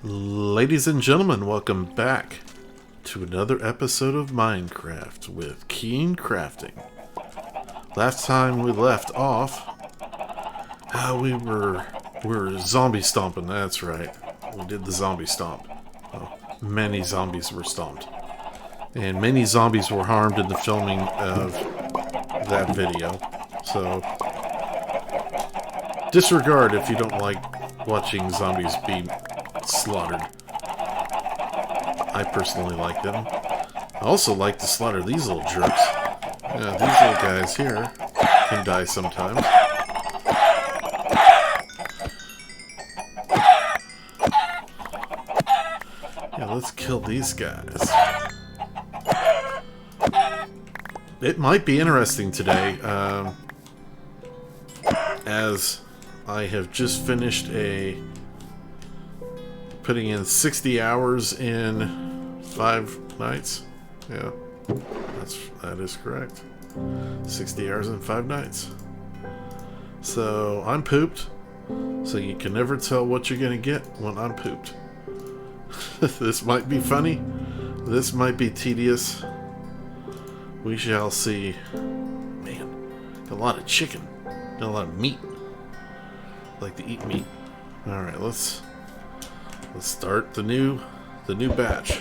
Ladies and gentlemen, welcome back to another episode of Minecraft with KeenCrafting. Last time we left off, we were zombie stomping. That's right, we did the zombie stomp. Well, many zombies were stomped, and many zombies were harmed in the filming of that video. So disregard if you don't like watching zombies be slaughtered. I personally like them. I also like to slaughter these little jerks. Yeah, these little guys here can die sometimes. Yeah, let's kill these guys. It might be interesting today, as I have just finished putting in 60 hours in 5 nights. Yeah, that is correct. 60 hours in 5 nights. So I'm pooped. So you can never tell what you're gonna get when I'm pooped. This might be funny. This might be tedious. We shall see. Man, got a lot of chicken. Got a lot of meat. I like to eat meat. All right, let's start the new batch.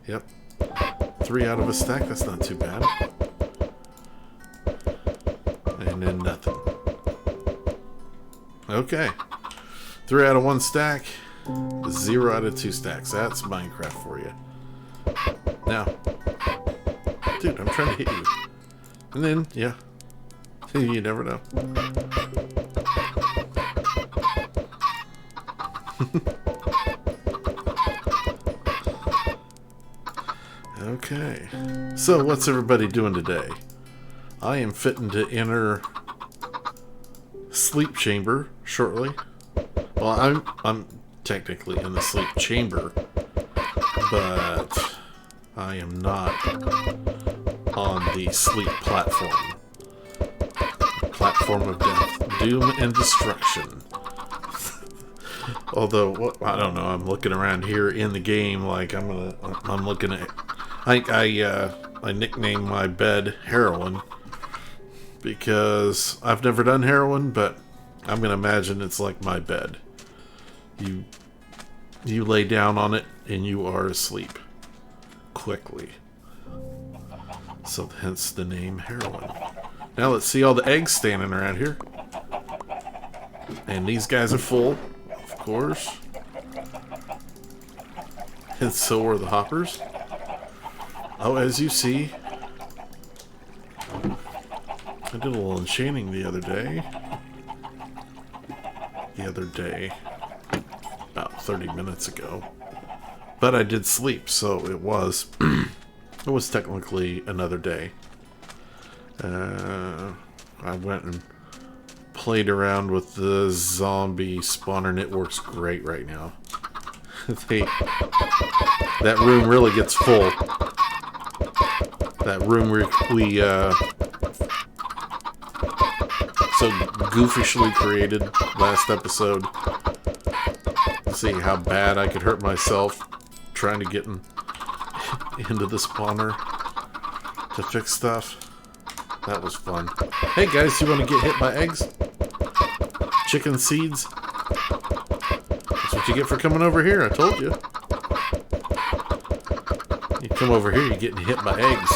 Yep. 3 out of a stack, that's not too bad. And then nothing. Okay. 3 out of 1 stack, 0 out of 2 stacks. That's Minecraft for you. Now, dude, I'm trying to hit you. And then, yeah. You never know. Okay, so what's everybody doing today? I am fitting to enter sleep chamber shortly. Well, I'm technically in the sleep chamber, but I am not on the sleep platform. Platform of death, doom and destruction. Although, I don't know, I'm looking around here in the game like I'm looking at... I nicknamed my bed Heroin because I've never done heroin, but I'm going to imagine it's like my bed. You lay down on it and you are asleep quickly. So hence the name Heroin. Now let's see all the eggs standing around here. And these guys are full, of course. And so are the hoppers. Oh, as you see, I did a little enchanting the other day. About 30 minutes ago. But I did sleep, so it was it was technically another day. I went and played around with the zombie spawner, and it works great right now. That room really gets full. That room we so goofishly created last episode. See how bad I could hurt myself trying to get into the spawner to fix stuff. That was fun. Hey guys, you want to get hit by eggs? Chicken seeds? That's what you get for coming over here, I told you. You come over here, you're getting hit by eggs.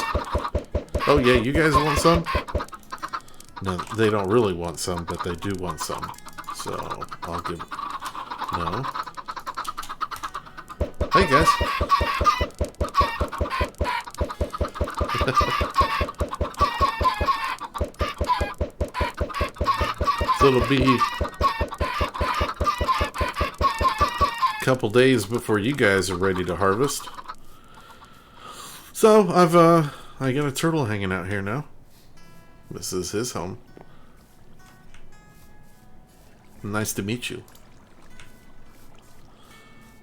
Oh yeah, you guys want some? No, they don't really want some, but they do want some. So, I'll give... No. Hey guys. So it'll be a couple days before you guys are ready to harvest. So I got a turtle hanging out here now. This is his home. Nice to meet you.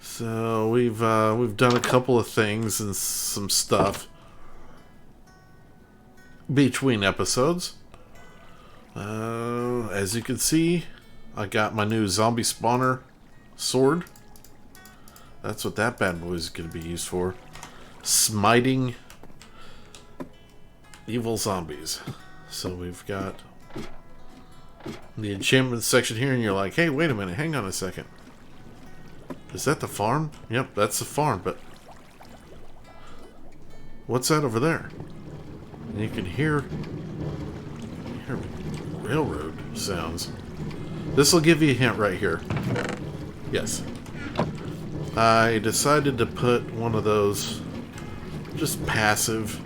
So we've done a couple of things and some stuff between episodes. As you can see, I got my new zombie spawner sword. That's what that bad boy is going to be used for. Smiting evil zombies. So we've got the enchantment section here, and you're like, hey, wait a minute, hang on a second. Is that the farm? Yep, that's the farm, but what's that over there? And you can hear railroad sounds. This will give you a hint right here. Yes. I decided to put one of those just passive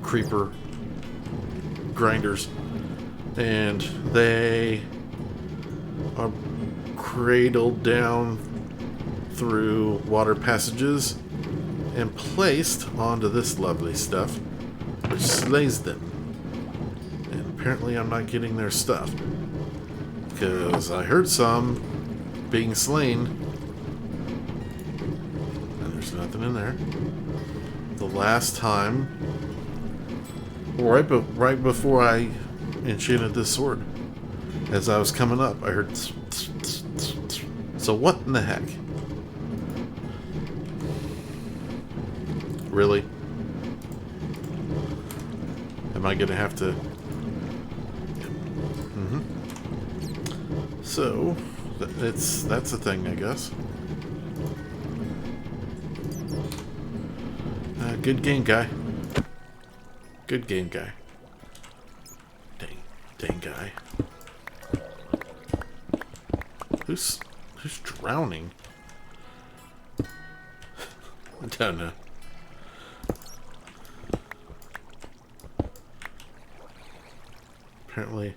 creeper grinders, and they are cradled down through water passages and placed onto this lovely stuff, which slays them. And apparently I'm not getting their stuff, because I heard some being slain, and there's nothing in there. The last time, right before I enchanted this sword, as I was coming up, I heard tss, tss, tss, tss, tss. So what in the heck? Really? Am I gonna have to? So that's a thing, I guess. Good game, guy. Good game, guy. Dang guy. Who's drowning? I don't know. Apparently,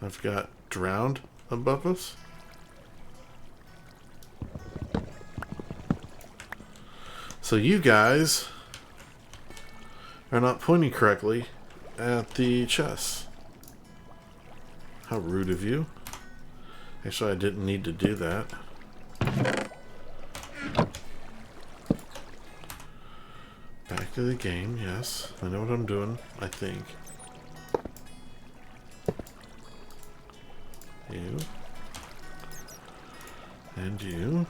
I've got drowned above us. So you guys are not pointing correctly at the chest. How rude of you. Actually, I didn't need to do that. Back to the game, yes. I know what I'm doing, I think. You and you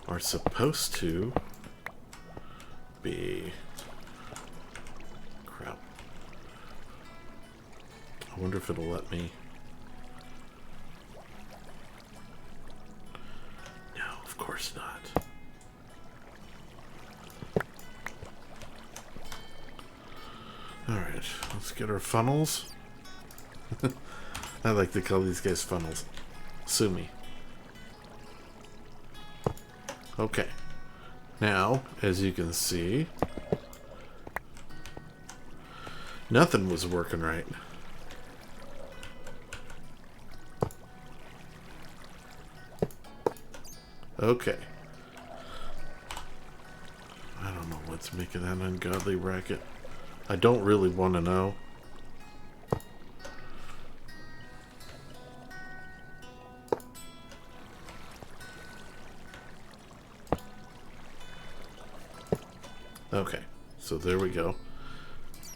are supposed to be... Crap. I wonder if it'll let me... No, of course not. Alright, let's get our funnels. I like to call these guys funnels. Sue me. Okay. Now, as you can see, nothing was working right. Okay. I don't know what's making that ungodly racket. I don't really want to know. Okay, so there we go.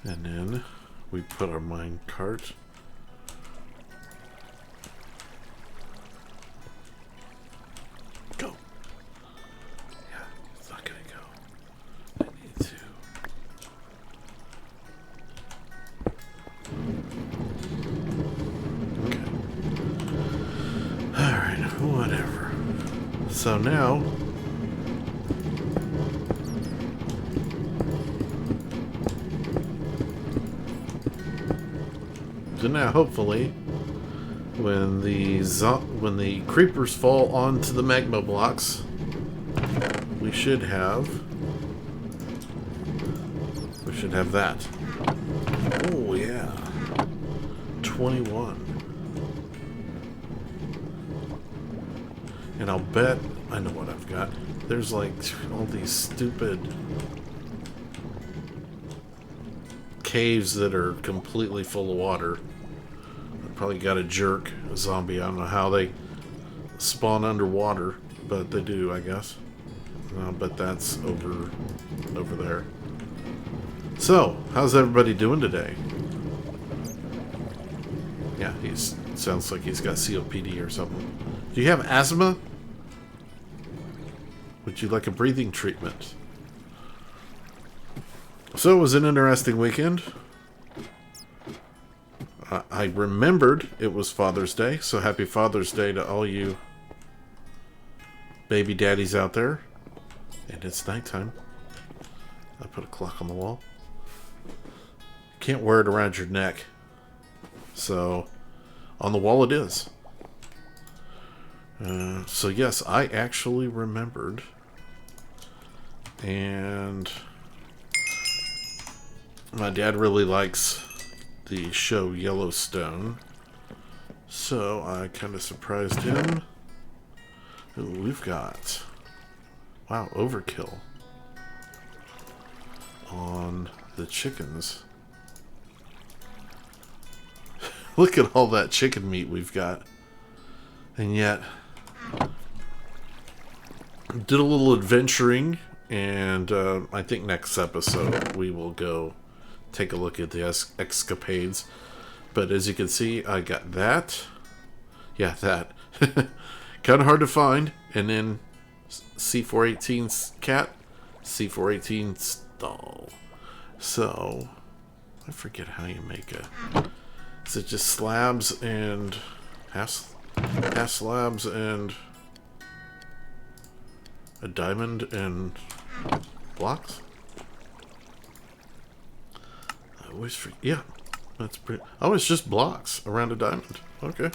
And then we put our mine cart. Go. Yeah, it's not gonna go. I need to. Okay. Alright, whatever. So now... So now, hopefully, when the creepers fall onto the magma blocks, we should have that. Oh yeah, 21. And I'll bet I know what I've got. There's like all these stupid caves that are completely full of water. Probably got a jerk, a zombie. I don't know how they spawn underwater, but they do, I guess. But that's over there. So, how's everybody doing today? Yeah, he's sounds like he's got COPD or something. Do you have asthma? Would you like a breathing treatment? So it was an interesting weekend. I remembered it was Father's Day, so happy Father's Day to all you baby daddies out there. And it's nighttime. I put a clock on the wall. Can't wear it around your neck. So, on the wall it is. So yes, I actually remembered. And my dad really likes the show Yellowstone. So I kind of surprised him. Ooh, we've got... Wow, overkill on the chickens. Look at all that chicken meat we've got. And yet, did a little adventuring, and I think next episode we will go take a look at the escapades. But as you can see, I got that. Yeah, that. Kind of hard to find. And then C418's cat, C418 stall. So, I forget how you make it. Is it just slabs and half slabs and a diamond and blocks? I always forget. Yeah, that's pretty. Oh, it's just blocks around a diamond. Okay.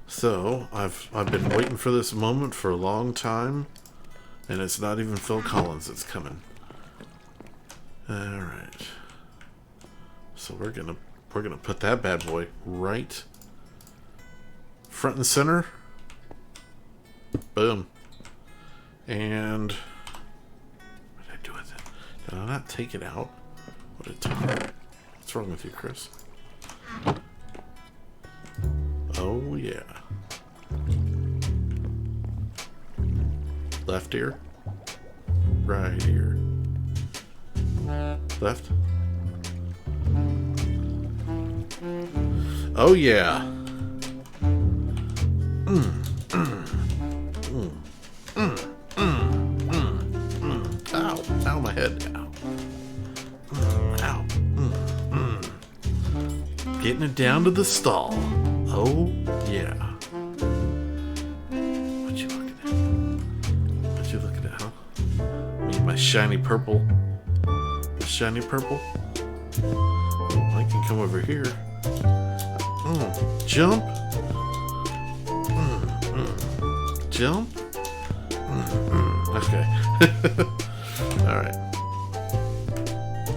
So I've been waiting for this moment for a long time, and it's not even Phil Collins that's coming. All right. So we're gonna put that bad boy right front and center. Boom. And what did I do with it? Did I not take it out? What did it take? What's wrong with you, Chris? Oh yeah. Left ear. Right ear. Left. Oh yeah. Ow. Ow, my head. Ow. Ow. Getting it down to the stall. Oh, yeah. What you looking at? What you looking at, huh? Me and my shiny purple. The shiny purple? Oh, I can come over here. Jump. Jump. Okay. Alright.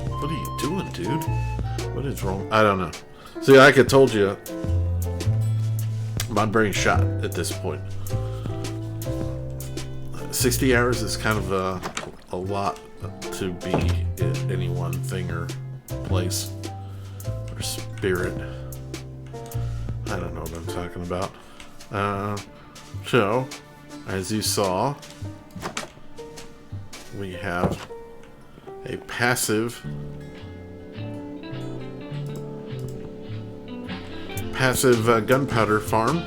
What are you doing, dude? What is wrong? I don't know. See, like I told you, my brain's shot at this point. 60 hours is kind of a lot to be in any one thing or place or spirit. I don't know what I'm talking about. So, as you saw, we have a passive gunpowder farm.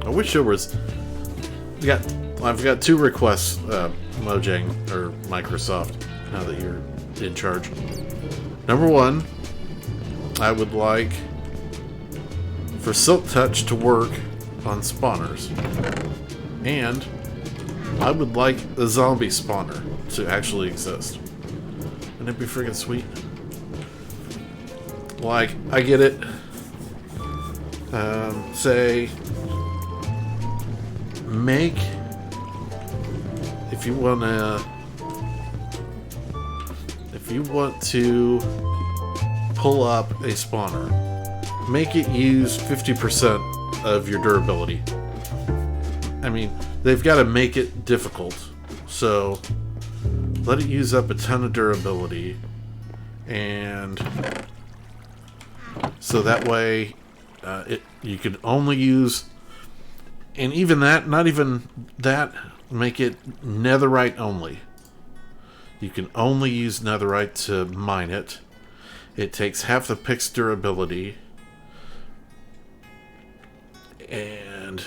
I wish there was. I've got 2 requests, Mojang or Microsoft. Now that you're in charge, number 1, I would like for Silk Touch to work on spawners, and I would like a zombie spawner to actually exist. Wouldn't it be friggin' sweet? Like, I get it. Say, make, if you want to pull up a spawner, make it use 50% of your durability. I mean, they've got to make it difficult, so let it use up a ton of durability, and so that way you can only use, and even that, not even that, make it netherite only. You can only use netherite to mine it, It takes half the pick's durability. And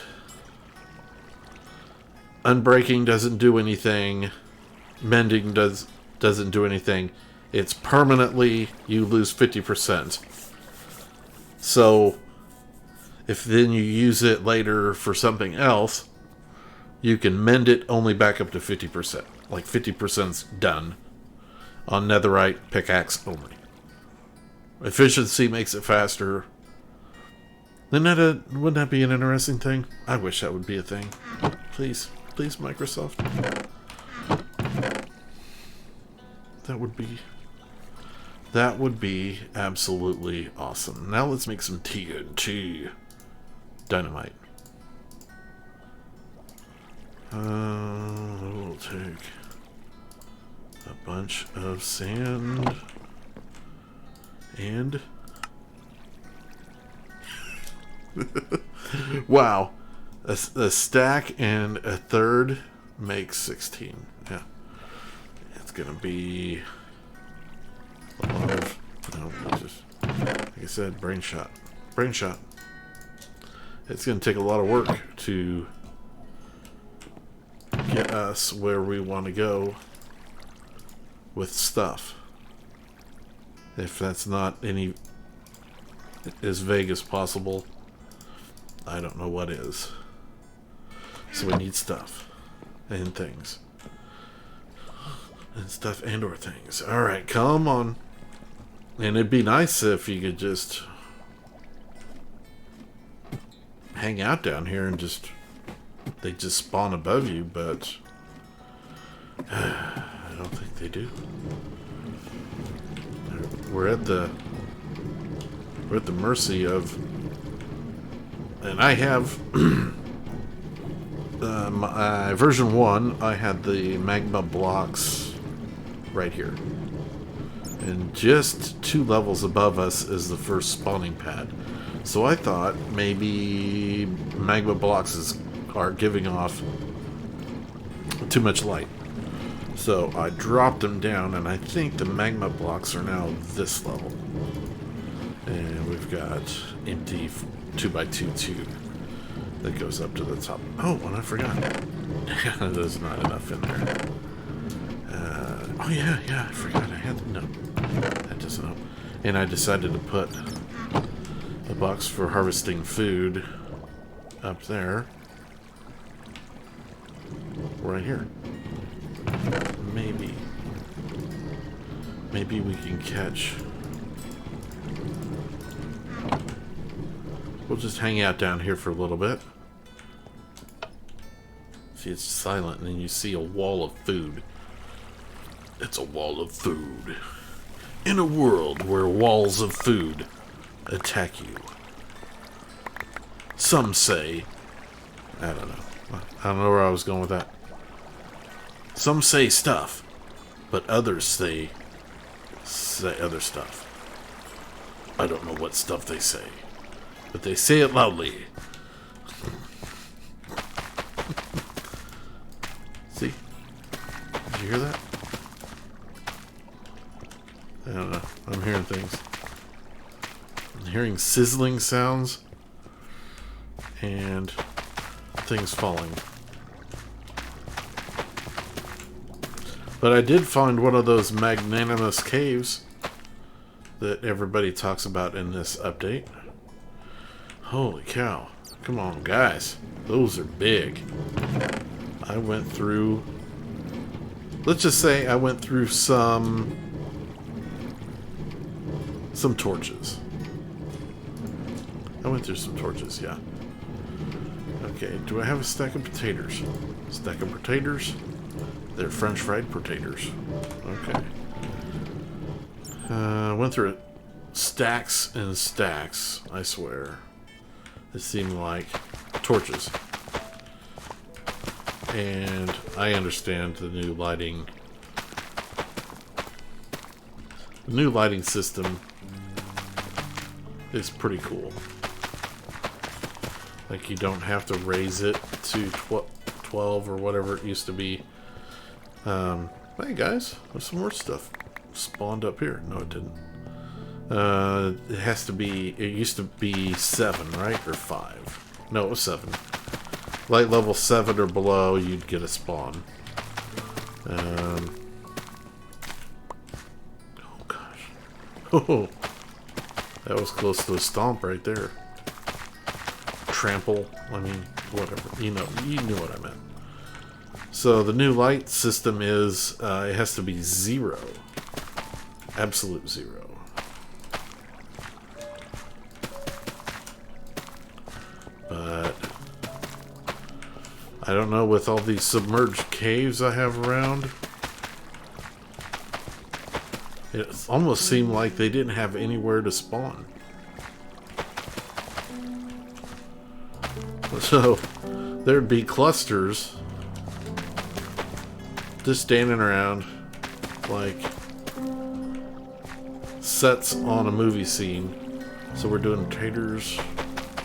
unbreaking doesn't do anything. Mending doesn't do anything. It's permanently, you lose 50%. So if then you use it later for something else, you can mend it only back up to 50%. Like 50%'s done on Netherite pickaxe only. Efficiency makes it faster. Wouldn't that be an interesting thing? I wish that would be a thing. Please, please, Microsoft. That would be absolutely awesome. Now let's make some TNT. Dynamite. We'll take a bunch of sand and wow, a stack and a third makes 16. Yeah, it's gonna be a lot of just like I said, brain shot. It's gonna take a lot of work to get us where we want to go with stuff. If that's not any as vague as possible, I don't know what is. So we need stuff and things. And stuff and or things. Alright, come on. And it'd be nice if you could just hang out down here and they just spawn above you, but I don't think they do. We're at the mercy of, and I have my version 1. I had the magma blocks right here, and just 2 levels above us is the first spawning pad. So I thought maybe magma blocks are giving off too much light. So I dropped them down, and I think the magma blocks are now this level. And we've got empty 2x2 tube that goes up to the top. Oh, and I forgot. There's not enough in there. Oh yeah, I forgot I had, no, that doesn't help. And I decided to put a box for harvesting food up there. Right here. Maybe we can catch. We'll just hang out down here for a little bit. See, it's silent, and then you see a wall of food. It's a wall of food. In a world where walls of food attack you. Some say, I don't know where I was going with that. Some say stuff, but others say other stuff. I don't know what stuff they say, but they say it loudly. See? Did you hear that? I don't know. I'm hearing things. I'm hearing sizzling sounds and things falling. But I did find one of those magnanimous caves that everybody talks about in this update. Holy cow. Come on, guys. Those are big. I went through... Let's just say I went through some torches. I went through some torches, yeah. Okay, do I have a stack of potatoes? Stack of potatoes? They're French fried potatoes. Okay. Went through it. Stacks and stacks, I swear. It seemed like torches. And I understand the new lighting. The new lighting system is pretty cool. Like, you don't have to raise it to 12 or whatever it used to be. Hey guys, there's some more stuff spawned up here. No, it didn't. It has to be... It used to be 7, right? Or 5. No, it was 7. Light level 7 or below, you'd get a spawn. Oh, gosh. Oh, that was close to a stomp right there. Trample. I mean, whatever. You knew what I meant. So the new light system is, it has to be 0. Absolute 0. But I don't know, with all these submerged caves I have around, it almost seemed like they didn't have anywhere to spawn. So there'd be clusters just standing around like sets on a movie scene. So we're doing taters,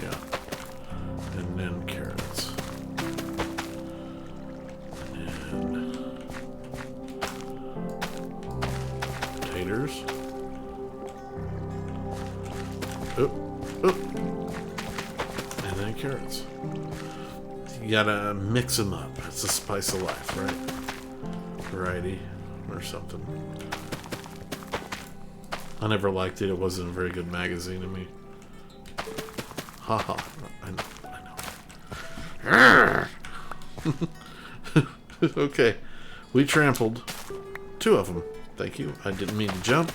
yeah, and then carrots, and taters. And then carrots. You gotta mix them up. It's the spice of life, right? Variety or something. I never liked it. It wasn't a very good magazine to me. Haha. I know. Okay. We trampled 2 of them. Thank you. I didn't mean to jump.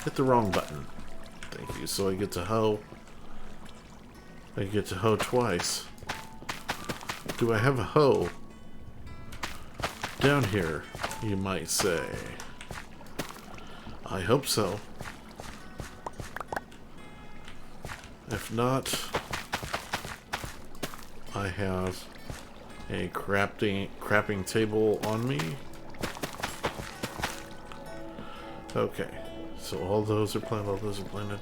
Hit the wrong button. Thank you. So I get to hoe. I get to hoe twice. Do I have a hoe? Down here, you might say. I hope so. If not, I have a crafting table on me. Okay, so all those are planted.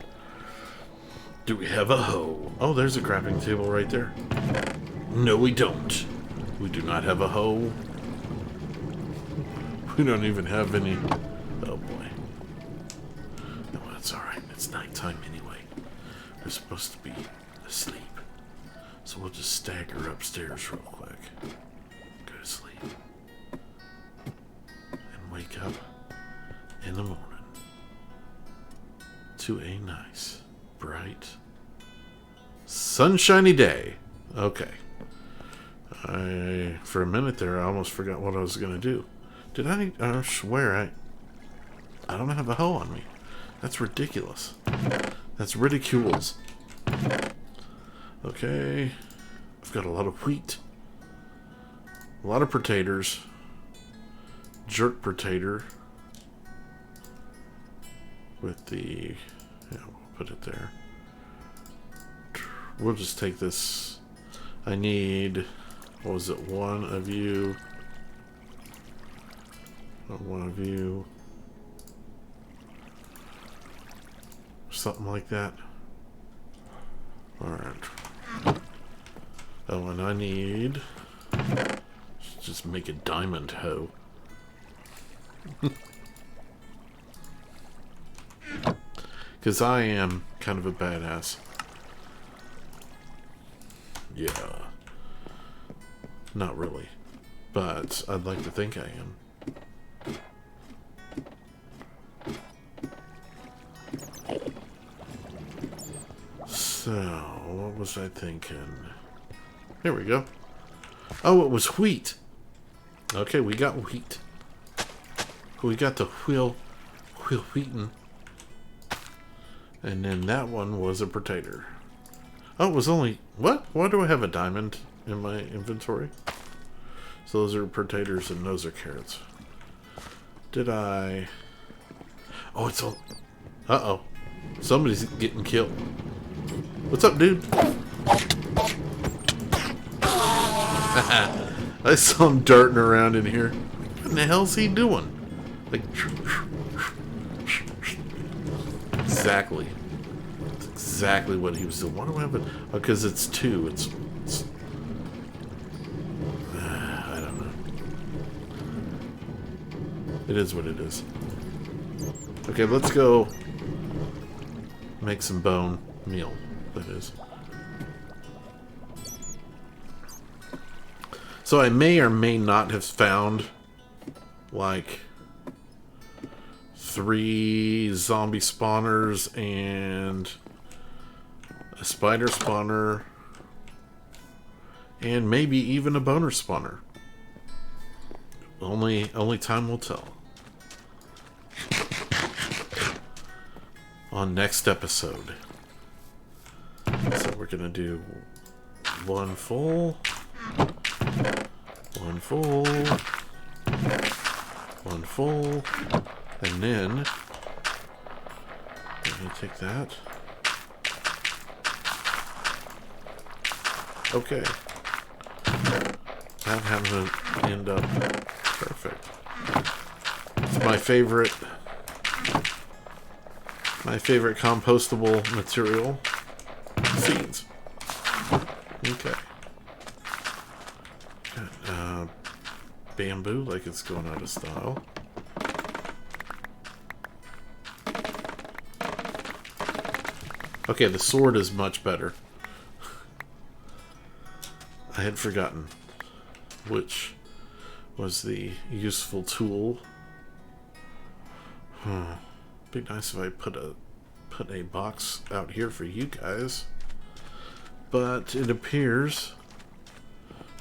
Do we have a hoe? Oh, there's a crafting table right there. No, we don't. We do not have a hoe. We don't even have any. Oh boy. No, that's alright. It's nighttime anyway. We're supposed to be asleep. So we'll just stagger upstairs real quick. Go to sleep. And wake up in the morning to a nice, bright, sunshiny day. Okay. For a minute there, I almost forgot what I was going to do. Did I swear I don't have a hoe on me. That's ridiculous. That's ridiculous. Okay. I've got a lot of wheat. A lot of potatoes. Jerk potato. With the... Yeah, we'll put it there. We'll just take this. I need... What was it? One of you. Something like that. Alright. Oh, and I need... Just make a diamond hoe. Because I am kind of a badass. Yeah. Not really. But I'd like to think I am. So, what was I thinking? There we go. Oh, it was wheat. Okay, we got wheat. We got the wheaten. And then that one was a potato. Oh, it was only... What? Why do I have a diamond in my inventory? So those are potatoes and those are carrots. Did I... Oh, it's all... Uh-oh. Somebody's getting killed. What's up, dude? I saw him darting around in here. What in the hell's he doing? Like... Exactly. That's exactly what he was doing. Why do I have it? Oh, because it's 2. It's I don't know. It is what it is. Okay, let's go Make some bone meal, that is. So I may or may not have found, like, 3 zombie spawners and a spider spawner and maybe even a boner spawner. Only time will tell. On next episode. So we're gonna do 1 full, 1 full, 1 full, and then let me take that. Okay. That happened to end up perfect. It's my favorite compostable material. Seeds. Okay. Bamboo, like it's going out of style. Okay, the sword is much better. I had forgotten which was the useful tool. Be nice if I put a box out here for you guys. But it appears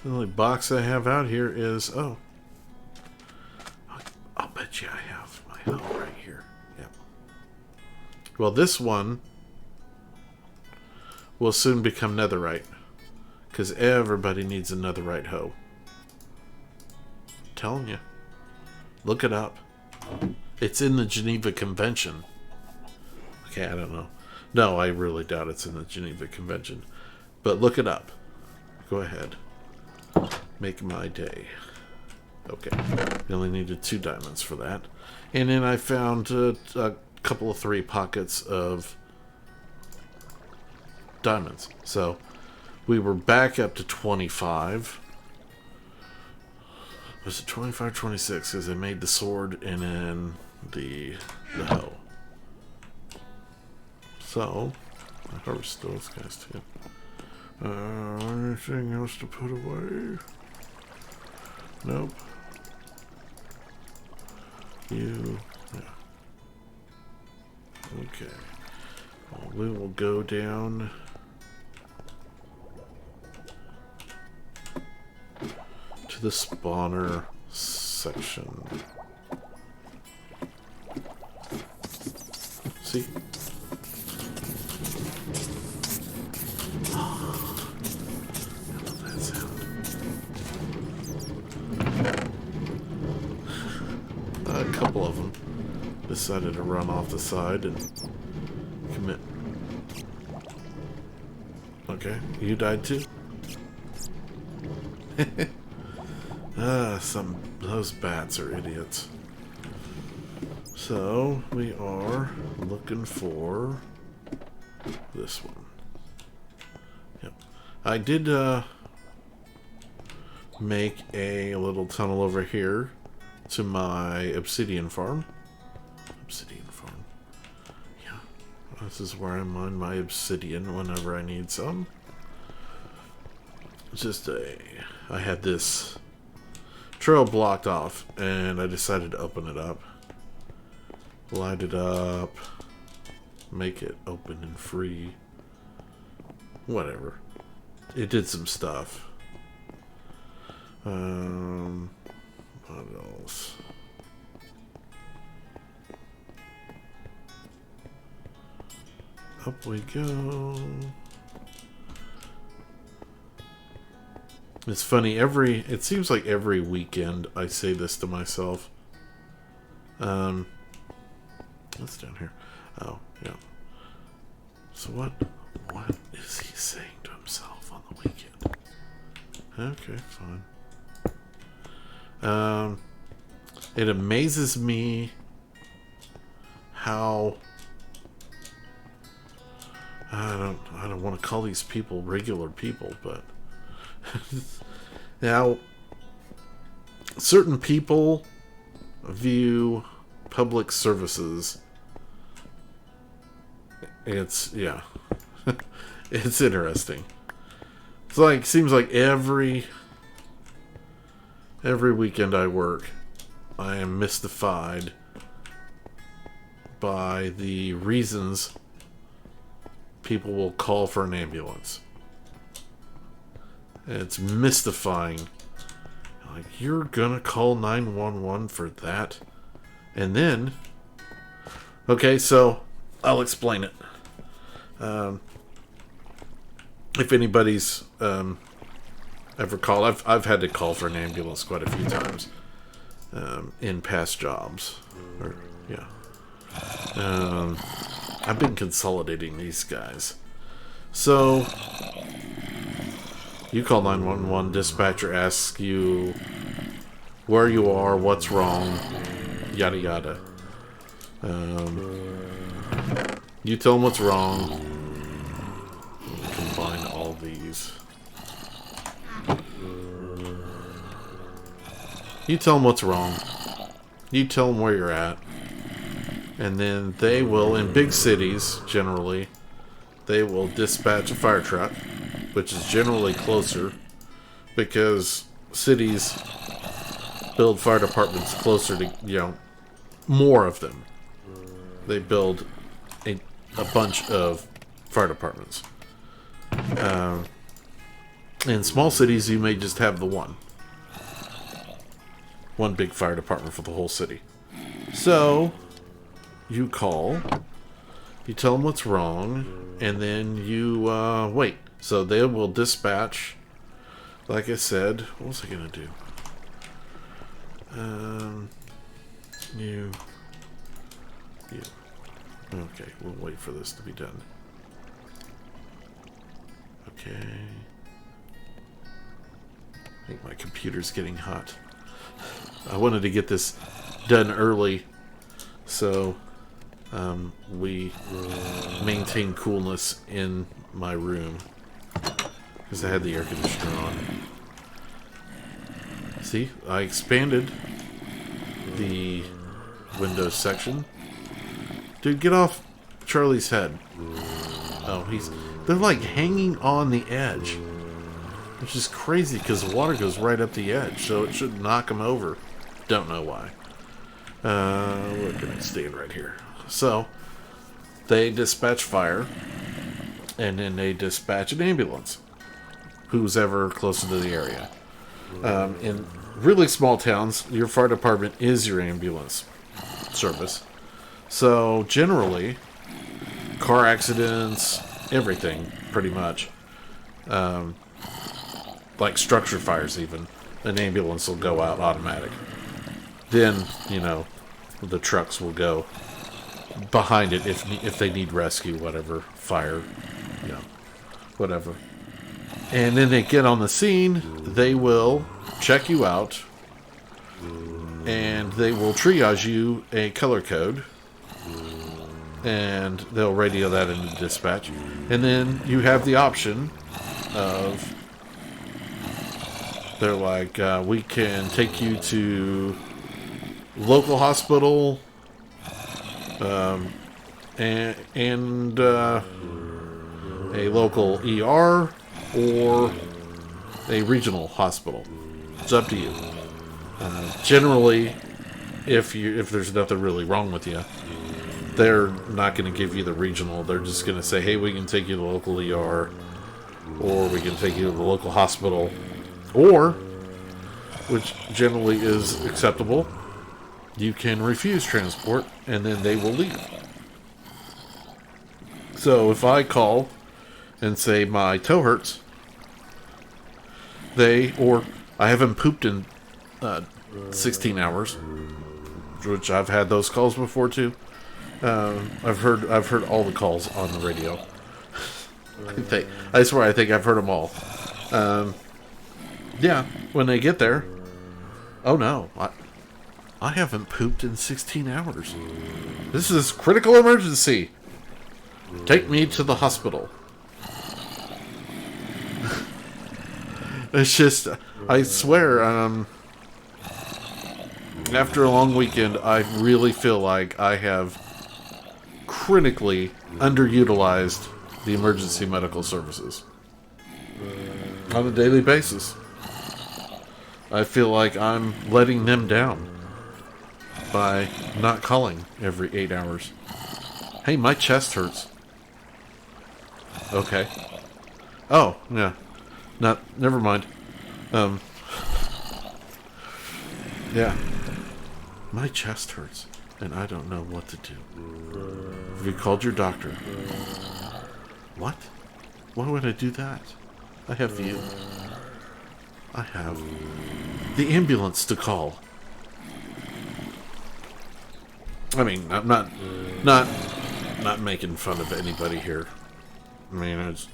the only box I have out here is, oh, I'll bet you I have my hoe right here. Yep. Well, this one will soon become Netherite, because everybody needs a Netherite hoe. I'm telling you. Look it up. It's in the Geneva Convention. Okay, I don't know. No, I really doubt it's in the Geneva Convention. But look it up. Go ahead. Make my day. Okay. We only needed 2 diamonds for that. And then I found a couple of 3 pockets of diamonds. So we were back up to 25. Was it 25, 26? Because I made the sword and then the hoe. So I harvested those guys too. Anything else to put away? Nope. Yeah. Okay. Well, we will go down to the spawner section. See? A couple of them decided to run off the side and commit. Okay, you died too? Those bats are idiots. So, we are looking for this one. Yep. I did make a little tunnel over here to my obsidian farm. Obsidian farm. Yeah. This is where I mine my obsidian whenever I need some. I had this trail blocked off and I decided to open it up. Light it up. Make it open and free. Whatever. It did some stuff. What else? Up we go. It's funny, it seems like every weekend I say this to myself. What's down here? Oh, yeah. So what is he saying to himself on the weekend? Okay, fine. It amazes me how I don't want to call these people regular people, but now certain people view public services It's, yeah. It's interesting. It's like, seems like every weekend I work, I am mystified by the reasons people will call for an ambulance. It's mystifying. Like, you're gonna call 911 for that? And then, okay, so I'll explain it. If anybody's ever called, I've had to call for an ambulance quite a few times in past jobs. Or, yeah. I've been consolidating these guys. So, you call 911, dispatcher asks you where you are, what's wrong, yada yada. You tell them what's wrong. Combine all these. You tell them what's wrong. You tell them where you're at. And then they will, in big cities, generally, they will dispatch a fire truck, which is generally closer, because cities build fire departments closer to, more of them. They build a bunch of fire departments. In small cities, you may just have the one big fire department for the whole city. So, you call, you tell them what's wrong, and then you wait. So they will dispatch, like I said, what was I going to do? You. Okay, we'll wait for this to be done. Okay. I think my computer's getting hot. I wanted to get this done early, so we maintain coolness in my room, because I had the air conditioner on. See, I expanded the Windows section. Dude, get off Charlie's head. Oh, they're like hanging on the edge, which is crazy because the water goes right up the edge, so it should knock them over. Don't know why. We're gonna stand right here. So they dispatch fire, and then they dispatch an ambulance, who's ever closer to the area. In really small towns, your fire department is your ambulance service. So generally, car accidents, everything, pretty much, like structure fires even, an ambulance will go out automatic. Then, the trucks will go behind it if they need rescue, whatever, fire, whatever. And then they get on the scene, they will check you out, and they will triage you a color code, and they'll radio that into dispatch. And then you have the option of, they're like, we can take you to local hospital, and a local ER, or a regional hospital. It's up to you. Generally, if there's nothing really wrong with you, they're not going to give you the regional. They're just going to say, hey, we can take you to the local ER, or we can take you to the local hospital, or, which generally is acceptable, you can refuse transport, and then they will leave. So if I call and say my toe hurts, or I haven't pooped in 16 hours, which I've had those calls before too. I've heard all the calls on the radio. I swear, I think I've heard them all. Yeah, when they get there, oh no, I haven't pooped in 16 hours. This is critical emergency. Take me to the hospital. It's just, I swear, after a long weekend, I really feel like I have critically underutilized the emergency medical services on a daily basis. I feel like I'm letting them down by not calling every 8 hours. Hey, my chest hurts. Okay. Oh, yeah. Never mind. Yeah. My chest hurts, and I don't know what to do. Have you called your doctor? What? Why would I do that? I have you. I have the ambulance to call. I mean, I'm not making fun of anybody here. I mean, it's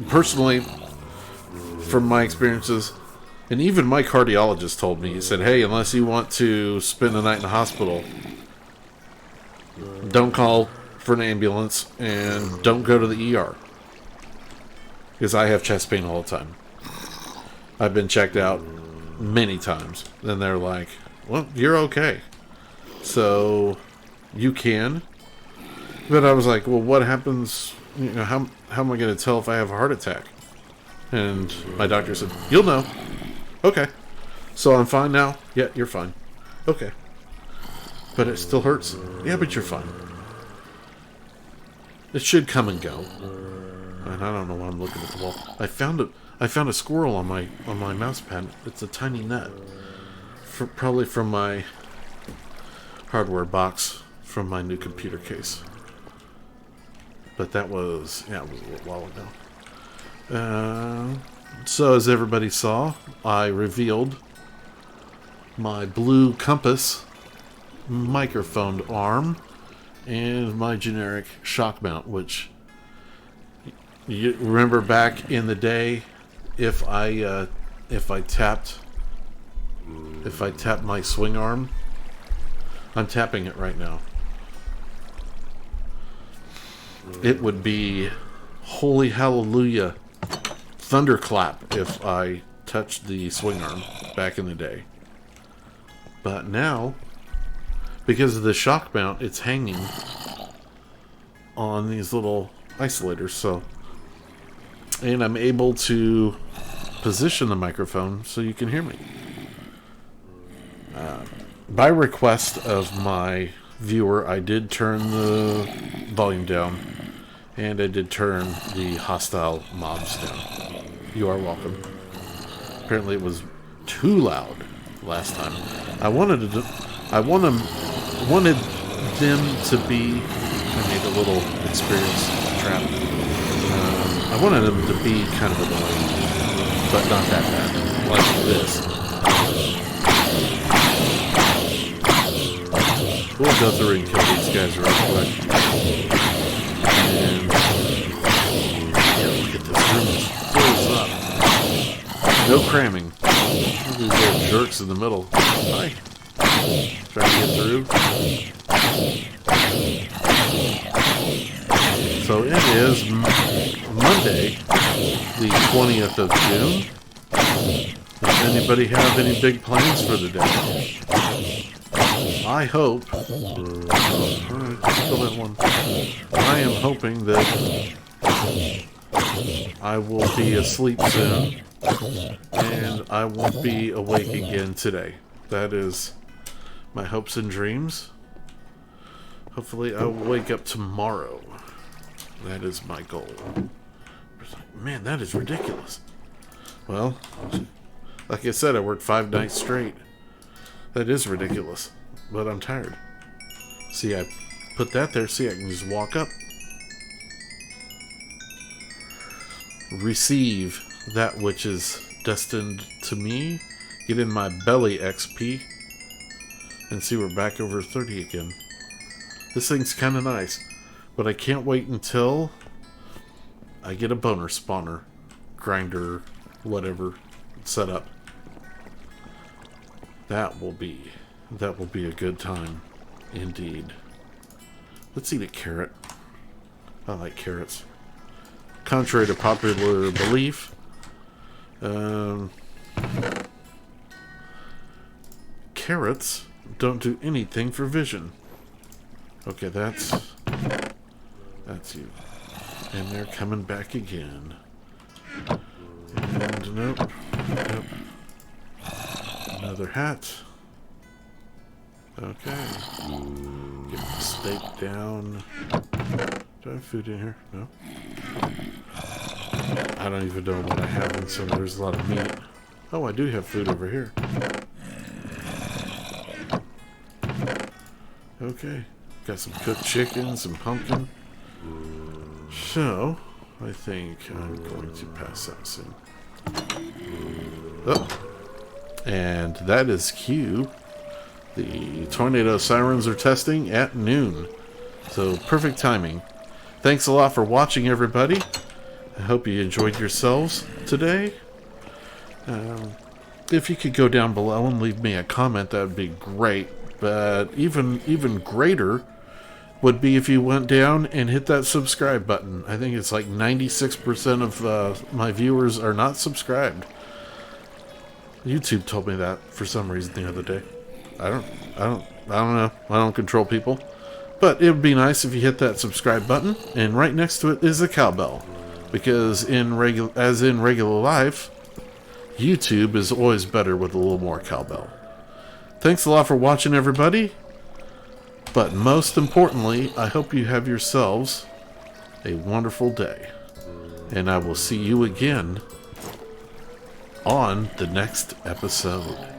personally, from my experiences, and even my cardiologist told me, he said, hey, unless you want to spend the night in the hospital, don't call for an ambulance and don't go to the ER. Because I have chest pain all the time. I've been checked out many times. And they're like, well, you're okay. So, you can. But I was like, well, what happens, how am I going to tell if I have a heart attack? And my doctor said, you'll know. Okay. So I'm fine now? Yeah, you're fine. Okay. But it still hurts? Yeah, but you're fine. It should come and go. And I don't know why I'm looking at the wall. I found a squirrel on my mouse pad. It's a tiny nut. Probably from my hardware box from my new computer case. But that was, it was a little while ago. So as everybody saw, I revealed my blue compass microphone arm and my generic shock mount, which you remember back in the day, if I tapped my swing arm, I'm tapping it right now. It would be holy hallelujah thunderclap if I touched the swing arm back in the day. But now, because of the shock mount, it's hanging on these little isolators, and I'm able to position the microphone so you can hear me. By request of my viewer, I did turn the volume down, and I did turn the hostile mobs down. You are welcome. Apparently it was too loud last time. I wanted them to be, I made a little experience trap. I wanted them to be kind of annoying, but not that bad, like this. We'll go through and kill these guys real quick. And yeah, look at this room is fills up. No cramming. These little jerks in the middle. Hi. Trying to get through. So it is Monday, the 20th of June. Does anybody have any big plans for the day? I hope. I am hoping that I will be asleep soon, and I won't be awake again today. That is my hopes and dreams. Hopefully I will wake up tomorrow. That is my goal. Man, that is ridiculous. Well, like I said, I worked 5 nights straight. That is ridiculous. But I'm tired. See, I put that there. See, I can just walk up. Receive that which is destined to me. Get in my belly XP. And see, we're back over 30 again. This thing's kind of nice. But I can't wait until I get a boner spawner. Grinder, whatever, set up. That will be a good time, indeed. Let's eat a carrot. I like carrots. Contrary to popular belief, carrots don't do anything for vision. Okay, that's you. And they're coming back again. And nope. Nope. Another hat. Okay. Get the steak down. Do I have food in here? No. I don't even know what I have in some. There's a lot of meat. Oh, I do have food over here. Okay. Got some cooked chicken, some pumpkin. So, I think I'm going to pass out soon. Oh. And that is Q. The tornado sirens are testing at noon. So, perfect timing. Thanks a lot for watching, everybody. I hope you enjoyed yourselves today. If you could go down below and leave me a comment, that would be great. But even greater would be if you went down and hit that subscribe button. I think it's like 96% of my viewers are not subscribed. YouTube told me that for some reason the other day. I don't know. I don't control people. But it would be nice if you hit that subscribe button, and right next to it is a cowbell. Because in regular life, YouTube is always better with a little more cowbell. Thanks a lot for watching, everybody. But most importantly, I hope you have yourselves a wonderful day. And I will see you again on the next episode.